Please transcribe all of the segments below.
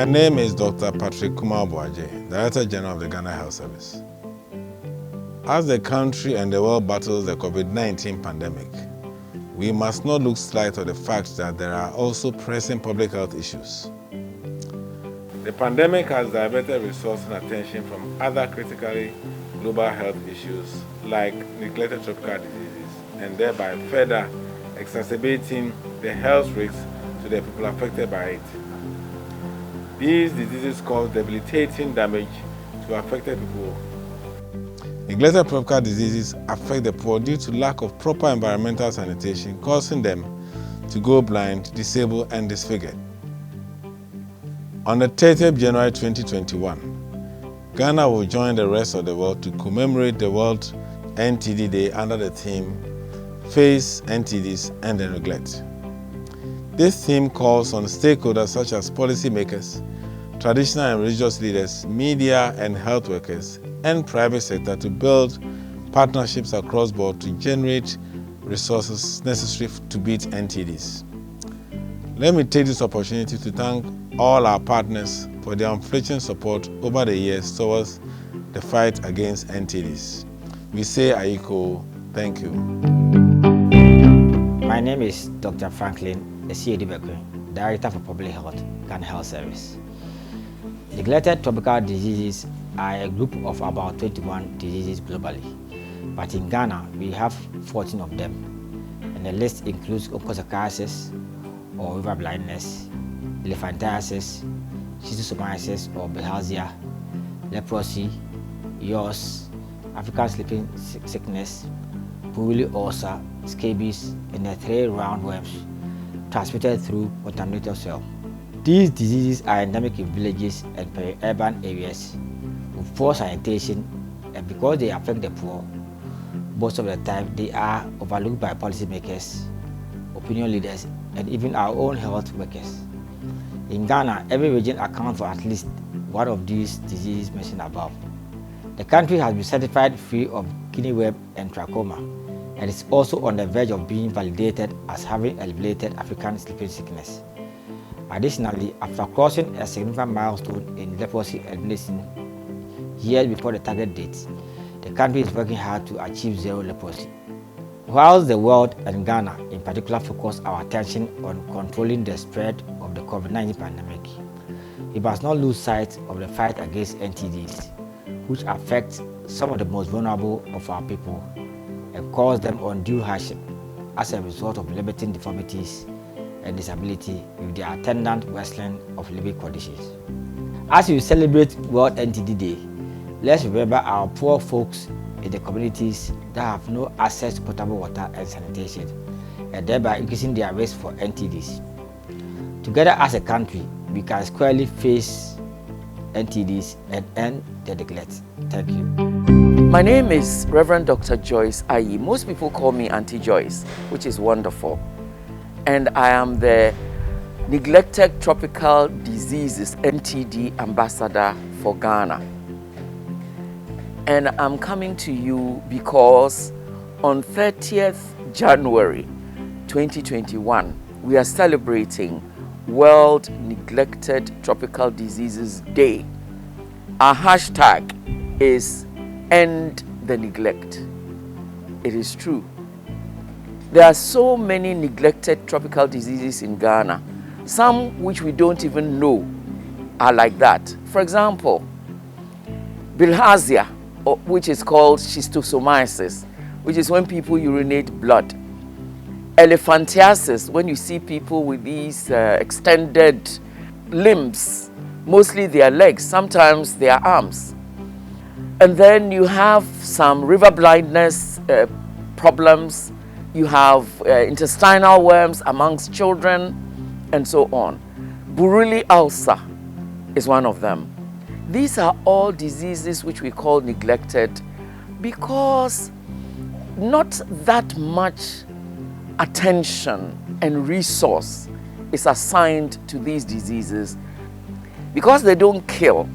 name is Dr. Patrick Kumar-Boaje, Director General of the Ghana Health Service. As the country and the world battles the COVID-19 pandemic, we must not lose sight of the fact that there are also pressing public health issues. The pandemic has diverted resources and attention from other critically global health issues like neglected tropical diseases, and thereby further exacerbating the health risks to the people affected by it. These diseases cause debilitating damage to affected people. Neglected tropical diseases affect the poor due to lack of proper environmental sanitation, causing them to go blind, disabled, and disfigured. On the 30th January 2021, Ghana will join the rest of the world to commemorate the World NTD Day under the theme Face NTDs and the Neglect. This theme calls on stakeholders such as policymakers, traditional and religious leaders, media and health workers, and private sector to build partnerships across board to generate resources necessary to beat NTDs. Let me take this opportunity to thank all our partners for their unflinching support over the years towards the fight against NTDs. We say Aiko, thank you. My name is Dr. Franklin Baffoe, Director for Public Health, Ghana Health Service. Neglected tropical diseases are a group of about 21 diseases globally, but in Ghana we have 14 of them, and the list includes onchocerciasis or river blindness, elephantiasis, schistosomiasis or bilharzia, leprosy, yaws, African sleeping sickness, Buruli ulcer, scabies, and the 3 roundworms transmitted through contaminated soil. These diseases are endemic in villages and peri-urban areas with poor sanitation, and because they affect the poor, most of the time they are overlooked by policymakers, opinion leaders, and even our own health workers. In Ghana, every region accounts for at least one of these diseases mentioned above. The country has been certified free of guinea worm and trachoma, and is also on the verge of being validated as having eliminated African sleeping sickness. Additionally, after crossing a significant milestone in leprosy elimination years before the target date, the country is working hard to achieve zero leprosy. Whilst the world and Ghana in particular focus our attention on controlling the spread of the COVID-19 pandemic, we must not lose sight of the fight against NTDs, which affect some of the most vulnerable of our people and cause them undue hardship as a result of limiting deformities and disability with their attendant worsening of living conditions. As we celebrate World NTD Day, let's remember our poor folks in the communities that have no access to potable water and sanitation, and thereby increasing their risk for NTDs. Together as a country, we can squarely face NTDs and end the neglect. Thank you. My name is Reverend Dr. Joyce Addy. Most people call me Auntie Joyce, which is wonderful. And I am the Neglected Tropical Diseases NTD Ambassador for Ghana. And I'm coming to you because on 30th January 2021, we are celebrating World Neglected Tropical Diseases Day. Our hashtag is End the Neglect. It is true. There are so many neglected tropical diseases in Ghana, some which we don't even know are like that. For example, bilharzia, which is called schistosomiasis, which is when people urinate blood. Elephantiasis, when you see people with these extended limbs, mostly their legs, sometimes their arms. And then you have some river blindness problems. You have intestinal worms amongst children, and so on. Buruli ulcer is one of them. These are all diseases which we call neglected because not that much attention and resource is assigned to these diseases. Because they don't kill,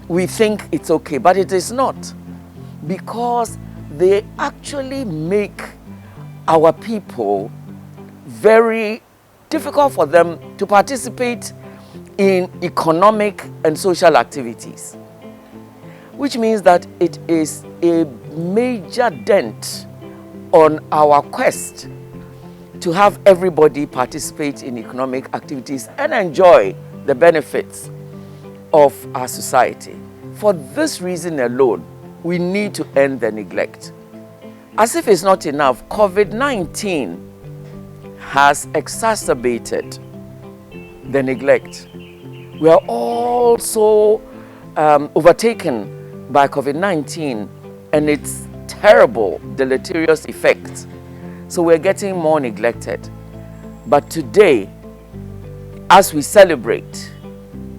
we think it's okay, but it is not. Because they actually make our people very difficult for them to participate in economic and social activities, which means that it is a major dent on our quest to have everybody participate in economic activities and enjoy the benefits of our society. For this reason alone, we need to end the neglect. As if it's not enough, COVID-19 has exacerbated the neglect. We are also overtaken by COVID-19 and its terrible, deleterious effects. So we're getting more neglected. But today, as we celebrate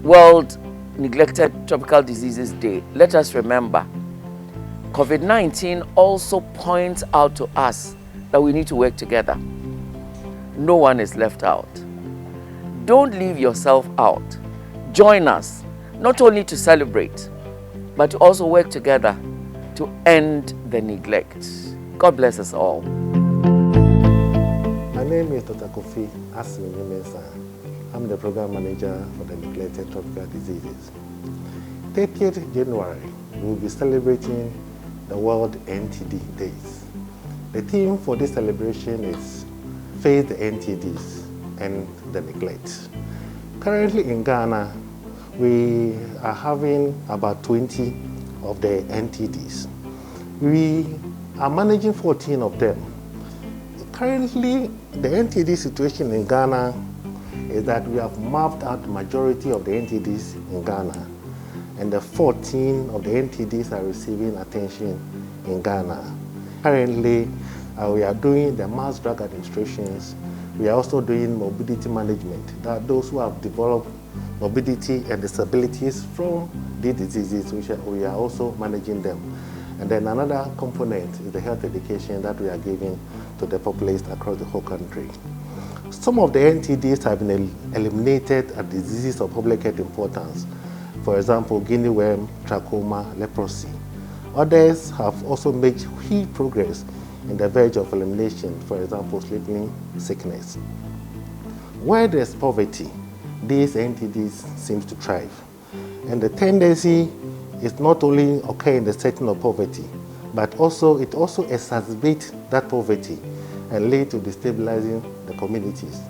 World Neglected Tropical Diseases Day, let us remember COVID-19 also points out to us that we need to work together. No one is left out. Don't leave yourself out. Join us, not only to celebrate, but to also work together to end the neglect. God bless us all. My name is Dr. Kofi Asin. I'm the program manager for the neglected tropical diseases. 30th January, we will be celebrating the World NTD Days. The theme for this celebration is Face the NTDs and the Neglect. Currently in Ghana, we are having about 20 of the NTDs. We are managing 14 of them. Currently, the NTD situation in Ghana is that we have mapped out the majority of the NTDs in Ghana, and the 14 of the NTDs are receiving attention in Ghana. Currently, we are doing the mass drug administrations. We are also doing morbidity management, that those who have developed morbidity and disabilities from these diseases, we are also managing them. And then another component is the health education that we are giving to the populace across the whole country. Some of the NTDs have been eliminated as diseases of public health importance. For example, guinea worm, trachoma, leprosy. Others have also made huge progress in the verge of elimination, for example, sleeping sickness. Where there's poverty, these NTDs seem to thrive. And the tendency is not only occur in the setting of poverty, but it also exacerbates that poverty and lead to destabilizing the communities.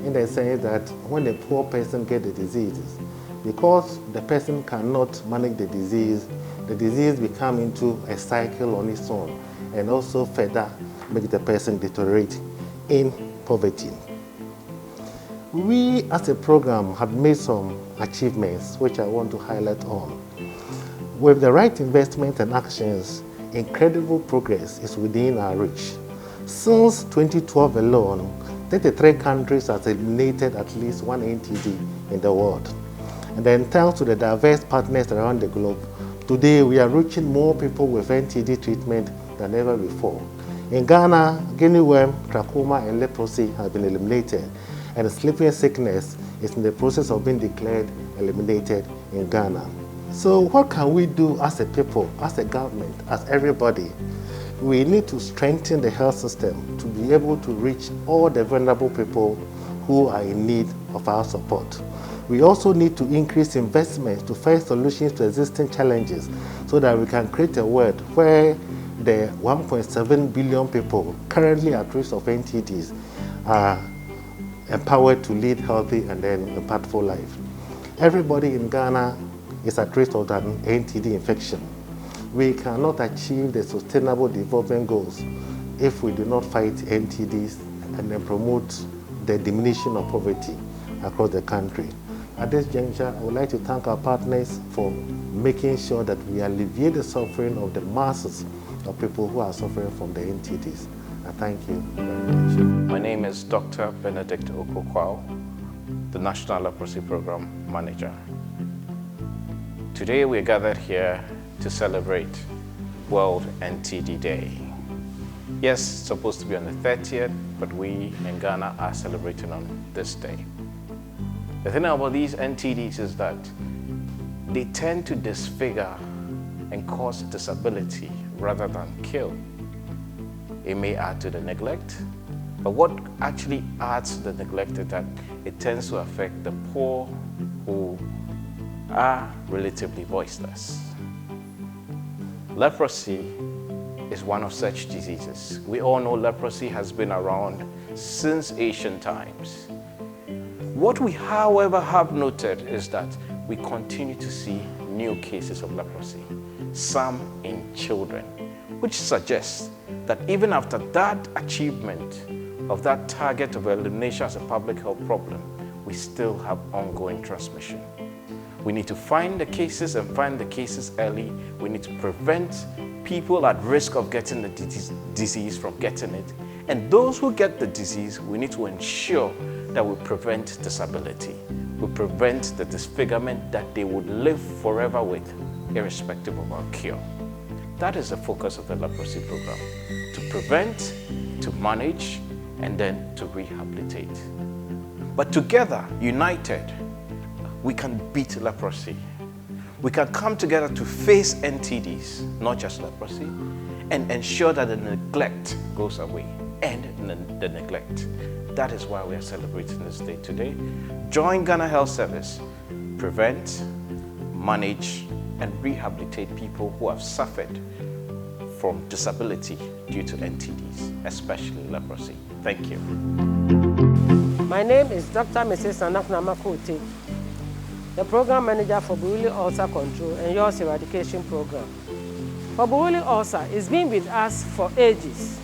In the sense that when a poor person gets the diseases, because the person cannot manage the disease becomes into a cycle on its own and also further make the person deteriorate in poverty. We as a program have made some achievements which I want to highlight on. With the right investment and actions, incredible progress is within our reach. Since 2012 alone, 33 countries have eliminated at least one NTD in the world. And then thanks to the diverse partners around the globe, today we are reaching more people with NTD treatment than ever before. In Ghana, guinea worm, trachoma, and leprosy have been eliminated, and sleeping sickness is in the process of being declared eliminated in Ghana. So what can we do as a people, as a government, as everybody? We need to strengthen the health system to be able to reach all the vulnerable people who are in need of our support. We also need to increase investments to find solutions to existing challenges so that we can create a world where the 1.7 billion people currently at risk of NTDs are empowered to lead healthy and then impactful life. Everybody in Ghana is at risk of an NTD infection. We cannot achieve the sustainable development goals if we do not fight NTDs and then promote the diminution of poverty across the country. At this juncture, I would like to thank our partners for making sure that we alleviate the suffering of the masses of people who are suffering from the NTDs. I thank you very much. My name is Dr. Benedict Okokwao, the National Leprosy Program Manager. Today we are gathered here to celebrate World NTD Day. Yes, it's supposed to be on the 30th, but we in Ghana are celebrating on this day. The thing about these NTDs is that they tend to disfigure and cause disability rather than kill. It may add to the neglect, but what actually adds to the neglect is that it tends to affect the poor who are relatively voiceless. Leprosy is one of such diseases. We all know leprosy has been around since ancient times. What we, however, have noted is that we continue to see new cases of leprosy, some in children, which suggests that even after that achievement of that target of elimination as a public health problem, we still have ongoing transmission. We need to find the cases and find the cases early. We need to prevent people at risk of getting the disease from getting it. And those who get the disease, we need to ensure that we prevent disability. We prevent the disfigurement that they would live forever with, irrespective of our cure. That is the focus of the leprosy program, to prevent, to manage, and then to rehabilitate. But together, united, we can beat leprosy. We can come together to face NTDs, not just leprosy, and ensure that the neglect goes away, end the neglect. That is why we are celebrating this day today. Join Ghana Health Service, prevent, manage, and rehabilitate people who have suffered from disability due to NTDs, especially leprosy. Thank you. My name is Dr. Mrs. Anafna Makote, the Program Manager for Buruli Ulcer Control and Yours Eradication Program. For Buruli Ulcer, it's been with us for ages.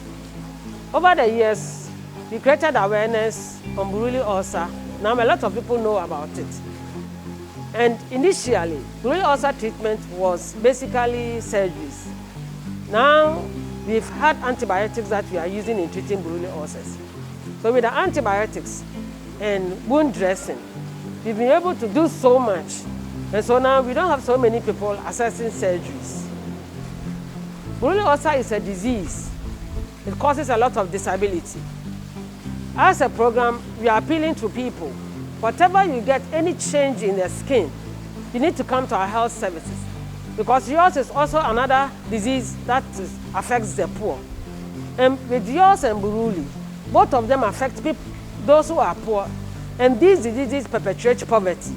Over the years, we created awareness on Buruli Ulcer. Now a lot of people know about it. And initially, Buruli Ulcer treatment was basically surgeries. Now, we've had antibiotics that we are using in treating Buruli ulcers. So with the antibiotics and wound dressing, we've been able to do so much. And so now we don't have so many people accessing surgeries. Buruli ulcer is a disease. It causes a lot of disability. As a program, we are appealing to people. Whatever you get, any change in the skin, you need to come to our health services. Because yours is also another disease that affects the poor. And with yours and Buruli, both of them affect people, those who are poor. And these diseases perpetuate poverty.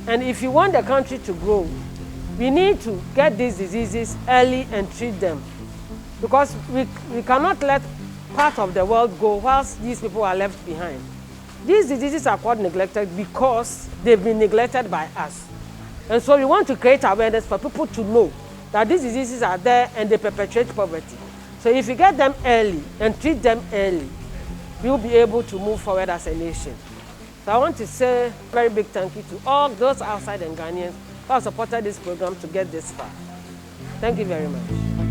And if you want the country to grow, we need to get these diseases early and treat them. Because we cannot let part of the world go whilst these people are left behind. These diseases are called neglected because they've been neglected by us. And so we want to create awareness for people to know that these diseases are there and they perpetuate poverty. So if we get them early and treat them early, we'll be able to move forward as a nation. So I want to say a very big thank you to all those outside and Ghanaians who have supported this program to get this far. Thank you very much.